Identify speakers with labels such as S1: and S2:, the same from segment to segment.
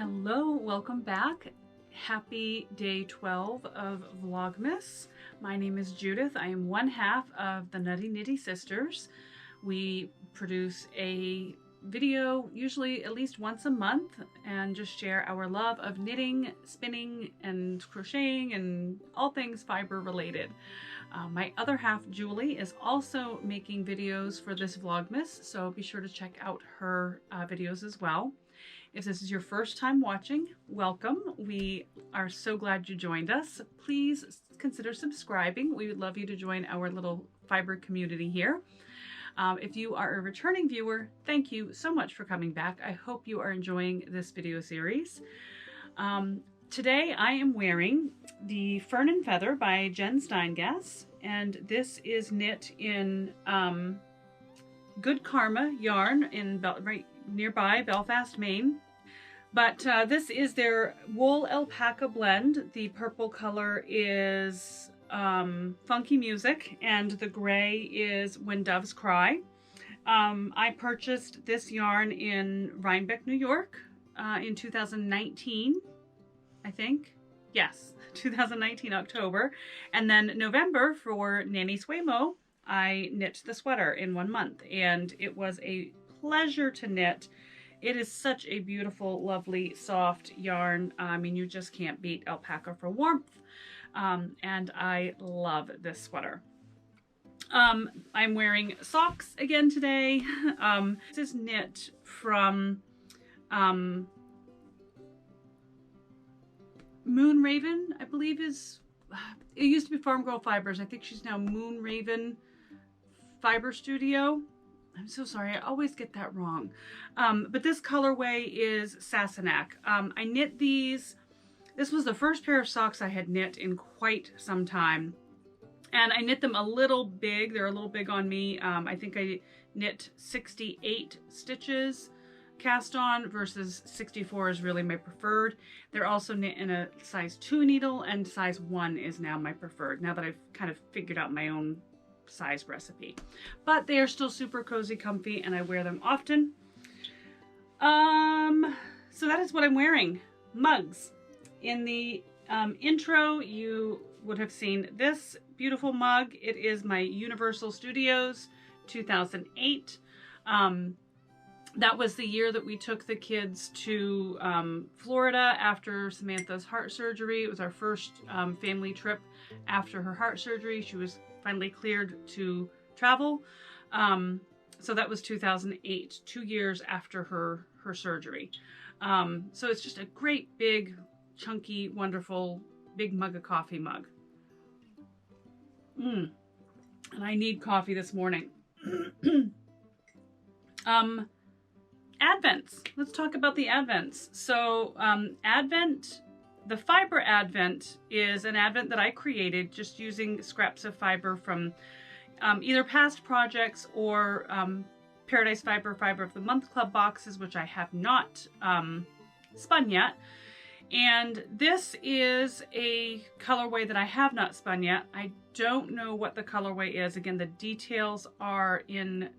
S1: Hello, welcome back. Happy day 12 of Vlogmas. My name is Judith. I am one half of the Nutty Nitty Sisters. We produce a video usually at least once a month and just share our love of knitting, spinning, and crocheting and all things fiber related. My other half, Julie, is also making videos for this Vlogmas, so be sure to check out her videos as well. If this is your first time watching, welcome. We are so glad you joined us. Please consider subscribing. We would love you to join our little fiber community here. If you are a returning viewer, thank you so much for coming back. I hope you are enjoying this video series. Today I am wearing the Fern and Feather by Jen Steingass, and this is knit in Good Karma yarn in right nearby Belfast, Maine. But this is their wool alpaca blend. The purple color is Funky Music, and the gray is When Doves Cry. I purchased this yarn in Rhinebeck, New York in 2019, I think. Yes, 2019 October. And then November for Nanny Swaymo, I knit the sweater in 1 month, and it was a pleasure to knit. It is such a beautiful, lovely, soft yarn. I mean, you just can't beat alpaca for warmth. And I love this sweater. I'm wearing socks again today. This is knit from Moon Raven, I believe is, it used to be Farm Girl Fibers. I think she's now Moon Raven Fiber Studio. I'm so sorry, I always get that wrong. But this colorway is Sassenach. I knit these. This was the first pair of socks I had knit in quite some time. And I knit them a little big. They're a little big on me. I think I knit 68 stitches cast on versus 64 is really my preferred. They're also knit in a size 2 needle, and size 1 is now my preferred, now that I've kind of figured out my own size recipe. But they are still super cozy, comfy, and I wear them often. So that is what I'm wearing. Mugs. In the intro, you would have seen this beautiful mug. It is my Universal Studios 2008. That was the year that we took the kids to Florida after Samantha's heart surgery. It was our first family trip after her heart surgery. She was finally cleared to travel. So that was 2008, 2 years after her surgery. So it's just a great, big, chunky, wonderful, big mug of coffee mug. And I need coffee this morning. Advents. Let's talk about the Advents. So Advent, the fiber Advent is an Advent that I created just using scraps of fiber from either past projects or Paradise Fiber of the Month Club boxes, which I have not spun yet. And this is a colorway that I have not spun yet. I don't know what the colorway is. Again, the details are in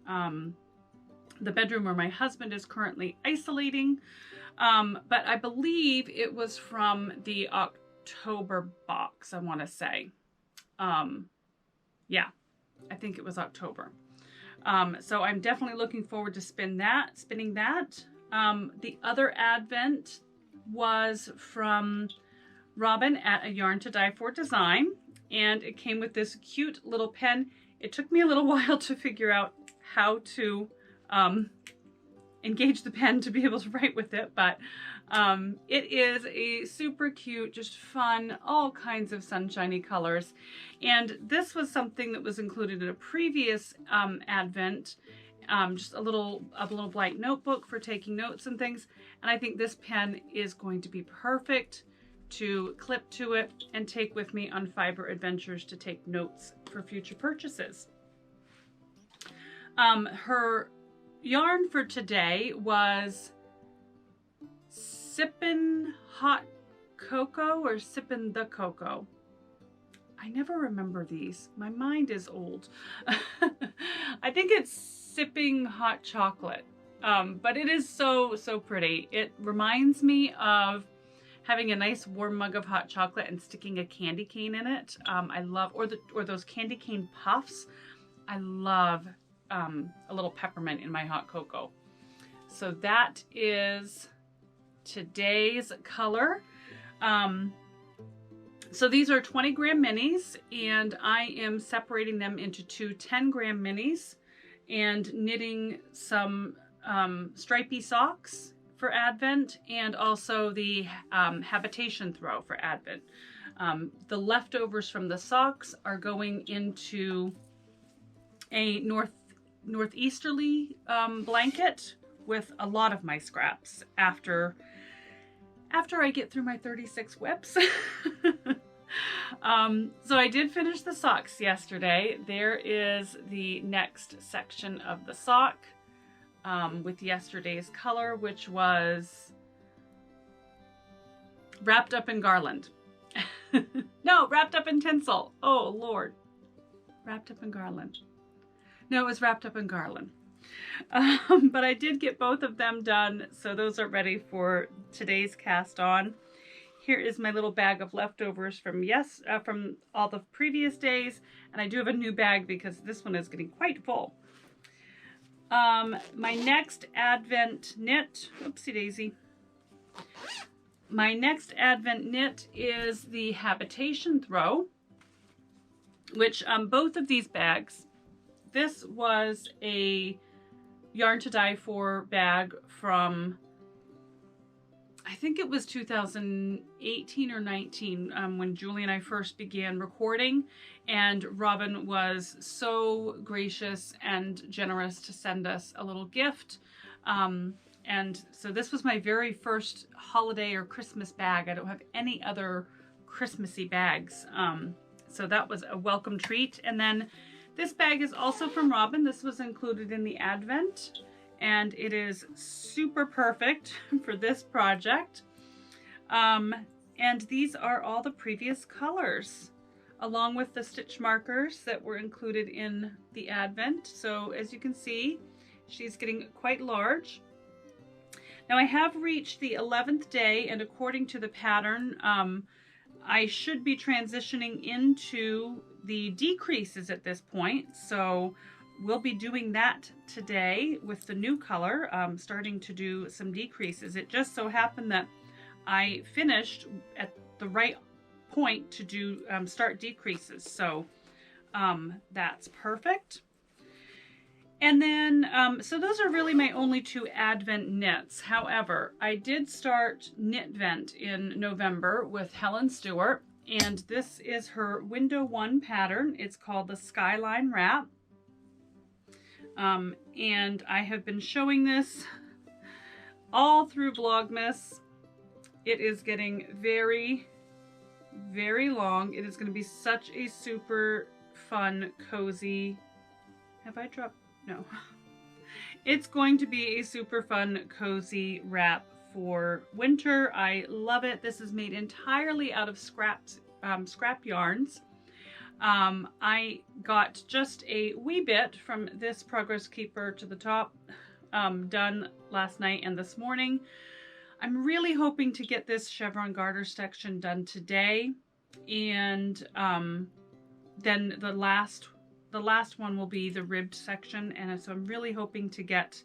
S1: the bedroom where my husband is currently isolating. But I believe it was from the October box, I want to say. Yeah, I think it was October. So I'm definitely looking forward to spinning that. The other Advent was from Robin at A Yarn to Die For Design, and it came with this cute little pen. It took me a little while to figure out how to engage the pen to be able to write with it, but it is a super cute, just fun, all kinds of sunshiny colors. And this was something that was included in a previous Advent, just a little blank notebook for taking notes and things. And I think this pen is going to be perfect to clip to it and take with me on fiber adventures to take notes for future purchases. Her yarn for today was Sippin Hot Cocoa or Sippin the Cocoa. I never remember these. My mind is old. I think it's Sipping Hot Chocolate. But it is so, so pretty. It reminds me of having a nice warm mug of hot chocolate and sticking a candy cane in it. I love, or those candy cane puffs. I love a little peppermint in my hot cocoa. So that is today's color. So these are 20-gram minis, and I am separating them into two 10-gram minis and knitting some stripy socks for Advent, and also the habitation throw for Advent. The leftovers from the socks are going into a northeasterly blanket with a lot of my scraps after I get through my 36 whips. So I did finish the socks yesterday. There is the next section of the sock with yesterday's color, which was wrapped up in garland. No, wrapped up in tinsel. Oh, Lord. Wrapped up in garland. No, it was wrapped up in garland. But I did get both of them done, so those are ready for today's cast on. Here is my little bag of leftovers from all the previous days, and I do have a new bag because this one is getting quite full. My next Advent knit, oopsie daisy. My next Advent knit is the habitation throw, which both of these bags, this was a Yarn to Die For bag from, I think it was 2018 or 19 when Julie and I first began recording, and Robin was so gracious and generous to send us a little gift. And so this was my very first holiday or Christmas bag. I don't have any other Christmassy bags. So that was a welcome treat. And then this bag is also from Robin. This was included in the Advent, and it is super perfect for this project. And these are all the previous colors, along with the stitch markers that were included in the Advent. So as you can see, she's getting quite large. Now I have reached the 11th day, and according to the pattern, I should be transitioning into the decreases at this point. So we'll be doing that today with the new color, starting to do some decreases. It just so happened that I finished at the right point to do start decreases. So that's perfect. And then, so those are really my only two Advent knits. However, I did start Knitvent in November with Helen Stewart, and this is her window 1 pattern. It's called the Skyline Wrap. And I have been showing this all through Vlogmas. It is getting very, very long. It is going to be such a super fun, cozy, have I dropped? No. It's going to be a super fun, cozy wrap for winter. I love it. This is made entirely out of scrap yarns. I got just a wee bit from this Progress Keeper to the top done last night and this morning. I'm really hoping to get this chevron garter section done today, and then the last one will be the ribbed section, and so I'm really hoping to get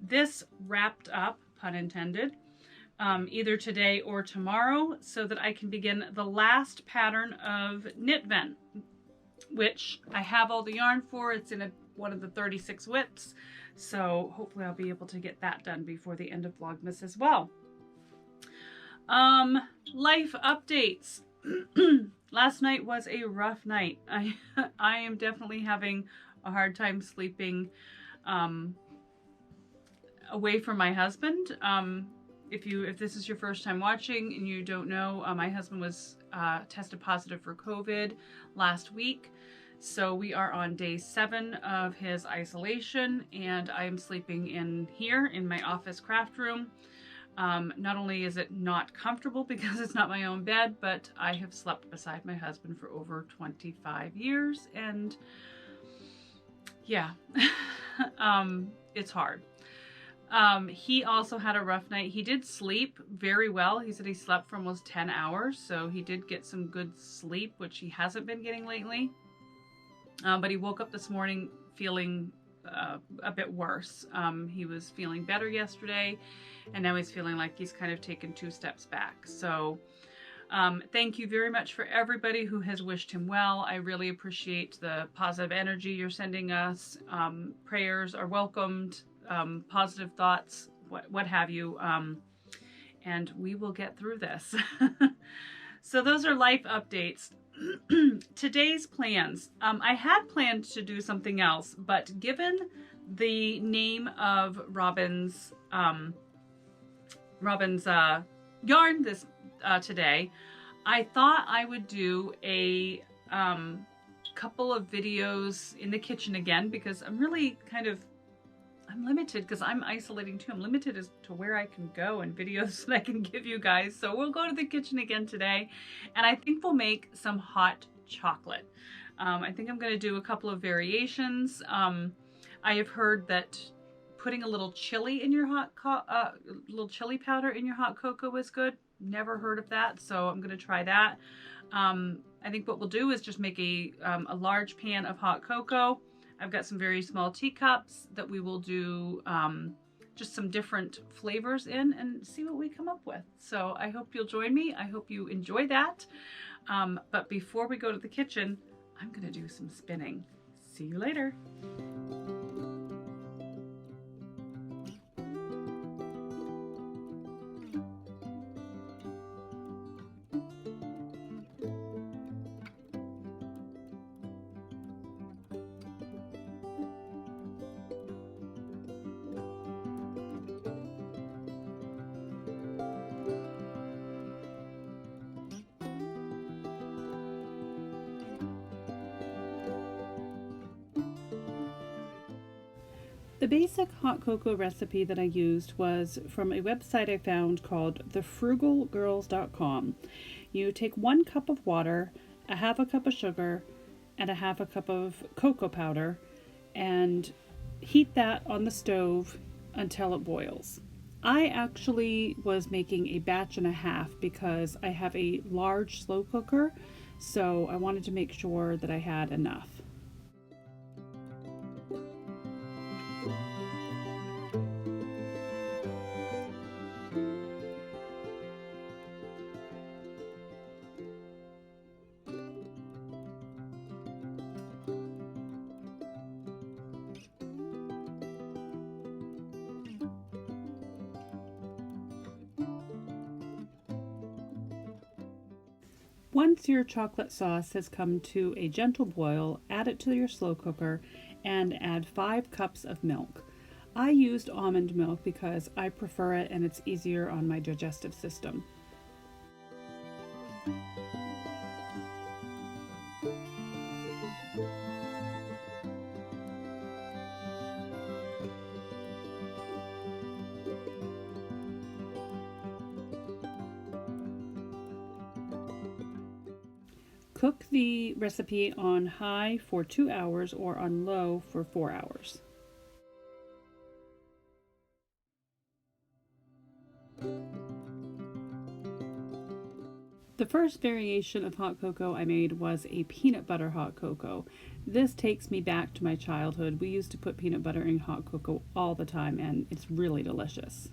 S1: this wrapped up, pun intended, either today or tomorrow, so that I can begin the last pattern of Knitvent, which I have all the yarn for. It's in one of the 36 whips, so hopefully I'll be able to get that done before the end of Vlogmas as well. Life updates. Last night was a rough night. I am definitely having a hard time sleeping away from my husband. If this is your first time watching and you don't know, my husband was tested positive for COVID last week. So we are on day 7 of his isolation, and I am sleeping in here in my office craft room. Not only is it not comfortable because it's not my own bed, but I have slept beside my husband for over 25 years, and yeah, it's hard. He also had a rough night. He did sleep very well. He said he slept for almost 10 hours, so he did get some good sleep, which he hasn't been getting lately. But he woke up this morning feeling a bit worse. He was feeling better yesterday, and now he's feeling like he's kind of taken 2 steps back. So thank you very much for everybody who has wished him well. I really appreciate the positive energy you're sending us. Prayers are welcomed, positive thoughts, what have you. And we will get through this. So those are life updates. Today's plans. I had planned to do something else, but given the name of Robin's yarn this today, I thought I would do a couple of videos in the kitchen again, because I'm really I'm limited because I'm isolating too. I'm limited as to where I can go and videos that I can give you guys. So we'll go to the kitchen again today, and I think we'll make some hot chocolate. I think I'm going to do a couple of variations. I have heard that putting a little chili in your little chili powder in your hot cocoa is good. Never heard of that, so I'm going to try that. I think what we'll do is just make a large pan of hot cocoa. I've got some very small teacups that we will do just some different flavors in and see what we come up with. So I hope you'll join me. I hope you enjoy that. But before we go to the kitchen, I'm going to do some spinning. See you later. The basic hot cocoa recipe that I used was from a website I found called thefrugalgirls.com. You take 1 cup of water, a half a cup of sugar, and a half a cup of cocoa powder, and heat that on the stove until it boils. I actually was making a batch and a half because I have a large slow cooker, so I wanted to make sure that I had enough. Once your chocolate sauce has come to a gentle boil, add it to your slow cooker and add 5 cups of milk. I used almond milk because I prefer it and it's easier on my digestive system. Cook the recipe on high for 2 hours or on low for 4 hours. The first variation of hot cocoa I made was a peanut butter hot cocoa. This takes me back to my childhood. We used to put peanut butter in hot cocoa all the time, and it's really delicious.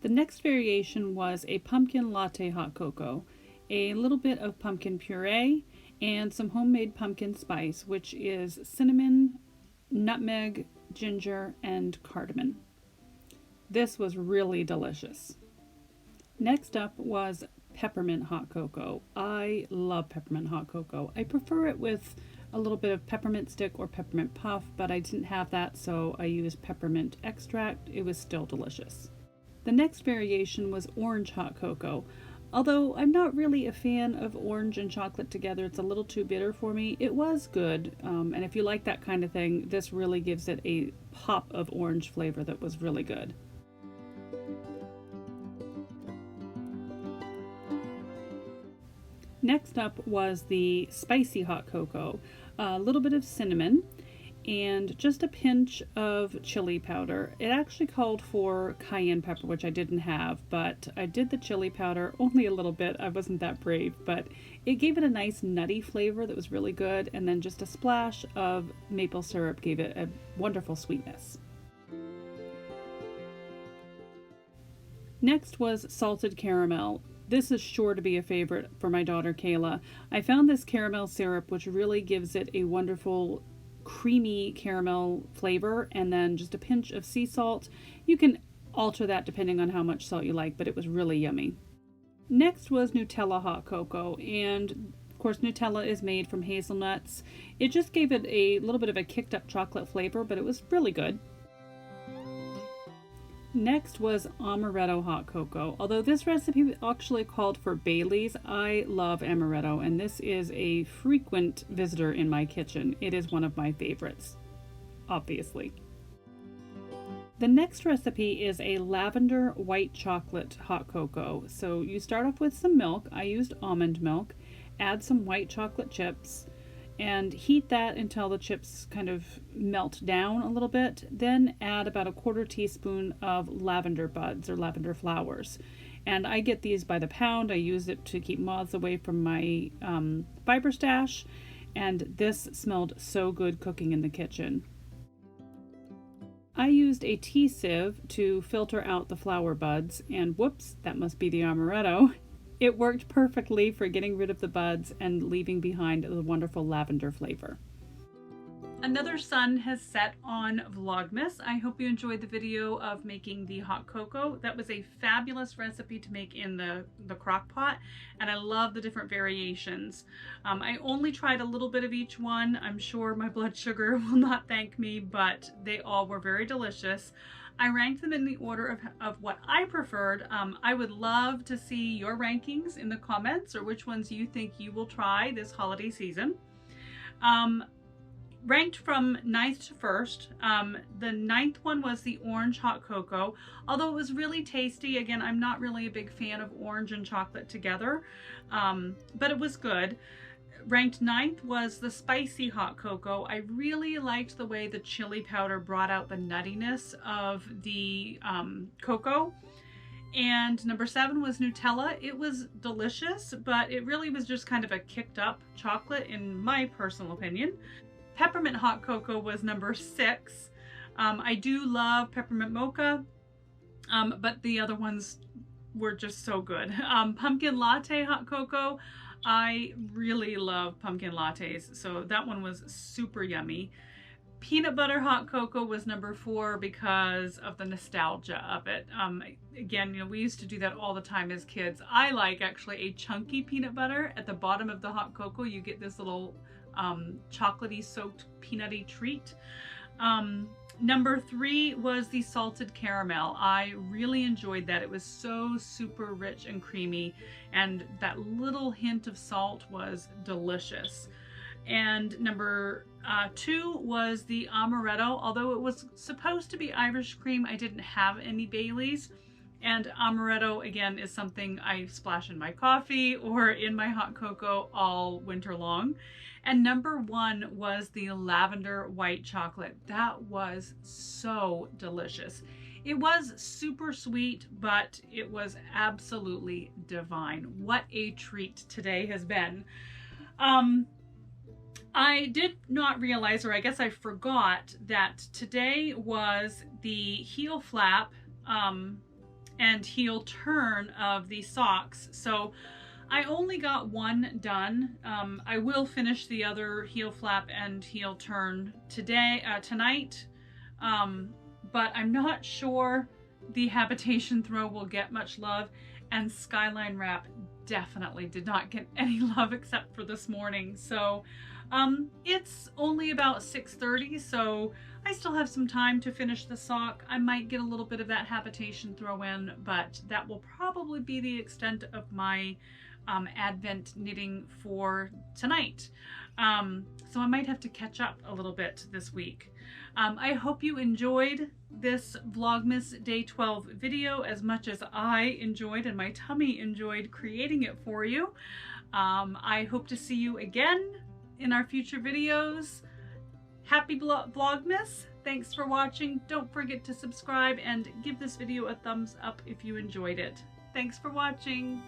S1: The next variation was a pumpkin latte hot cocoa. A little bit of pumpkin puree and some homemade pumpkin spice, which is cinnamon, nutmeg, ginger, and cardamom. This was really delicious. Next up was peppermint hot cocoa. I love peppermint hot cocoa. I prefer it with a little bit of peppermint stick or peppermint puff, but I didn't have that, so I used peppermint extract. It was still delicious. The next variation was orange hot cocoa. Although I'm not really a fan of orange and chocolate together, it's a little too bitter for me. It was good, and if you like that kind of thing, this really gives it a pop of orange flavor that was really good. Next up was the spicy hot cocoa. A little bit of cinnamon and just a pinch of chili powder. It actually called for cayenne pepper, which I didn't have, but I did the chili powder only a little bit. I wasn't that brave, but it gave it a nice nutty flavor that was really good, and then just a splash of maple syrup gave it a wonderful sweetness. Next was salted caramel. This is sure to be a favorite for my daughter Kayla. I found this caramel syrup which really gives it a wonderful creamy caramel flavor, and then just a pinch of sea salt. You can alter that depending on how much salt you like, but it was really yummy. Next was Nutella hot cocoa, and of course Nutella is made from hazelnuts. It just gave it a little bit of a kicked up chocolate flavor, but it was really good. Next was Amaretto Hot Cocoa. Although this recipe actually called for Bailey's, I love Amaretto, and this is a frequent visitor in my kitchen. It is one of my favorites, obviously. The next recipe is a lavender white chocolate hot cocoa. So you start off with some milk. I used almond milk. Add some white chocolate chips and heat that until the chips kind of melt down a little bit. Then add about a 1/4 teaspoon of lavender buds or lavender flowers. And I get these by the pound. I use it to keep moths away from my fiber stash. And this smelled so good cooking in the kitchen. I used a tea sieve to filter out the flower buds, and whoops, that must be the amaretto. It worked perfectly for getting rid of the buds and leaving behind the wonderful lavender flavor. Another sun has set on Vlogmas. I hope you enjoyed the video of making the hot cocoa. That was a fabulous recipe to make in the crock pot, and I love the different variations. I only tried a little bit of each one. I'm sure my blood sugar will not thank me, but they all were very delicious. I ranked them in the order of what I preferred. I would love to see your rankings in the comments, or which ones you think you will try this holiday season. Ranked from 9th to 1st. The 9th one was the orange hot cocoa. Although it was really tasty, again, I'm not really a big fan of orange and chocolate together, but it was good. Ranked 9th was the spicy hot cocoa. I really liked the way the chili powder brought out the nuttiness of the cocoa. And number 7 was Nutella. It was delicious, but it really was just kind of a kicked up chocolate in my personal opinion. Peppermint Hot Cocoa was number 6. I do love peppermint mocha, but the other ones were just so good. Pumpkin Latte Hot Cocoa. I really love pumpkin lattes, so that one was super yummy. Peanut Butter Hot Cocoa was number 4 because of the nostalgia of it. Again, you know, we used to do that all the time as kids. I like actually a chunky peanut butter. At the bottom of the hot cocoa, you get this little chocolatey soaked peanutty treat. Number 3 was the salted caramel. I really enjoyed that. It was so super rich and creamy, and that little hint of salt was delicious. And number 2 was the amaretto. Although it was supposed to be Irish cream, I didn't have any Baileys. And amaretto, again, is something I splash in my coffee or in my hot cocoa all winter long. And number 1 was the lavender white chocolate. That was so delicious. It was super sweet, but it was absolutely divine. What a treat today has been. I did not realize, or I guess I forgot, that today was the heel flap and heel turn of the socks. So I only got one done. I will finish the other heel flap and heel turn tonight, but I'm not sure the habitation throw will get much love, and skyline wrap definitely did not get any love except for this morning. So it's only about 6:30, so I still have some time to finish the sock. I might get a little bit of that habitation throw in, but that will probably be the extent of my Advent knitting for tonight. So I might have to catch up a little bit this week. I hope you enjoyed this Vlogmas Day 12 video as much as I enjoyed and my tummy enjoyed creating it for you. I hope to see you again in our future videos. happy Vlogmas. Thanks for watching. Don't forget to subscribe and give this video a thumbs up if you enjoyed it. Thanks for watching.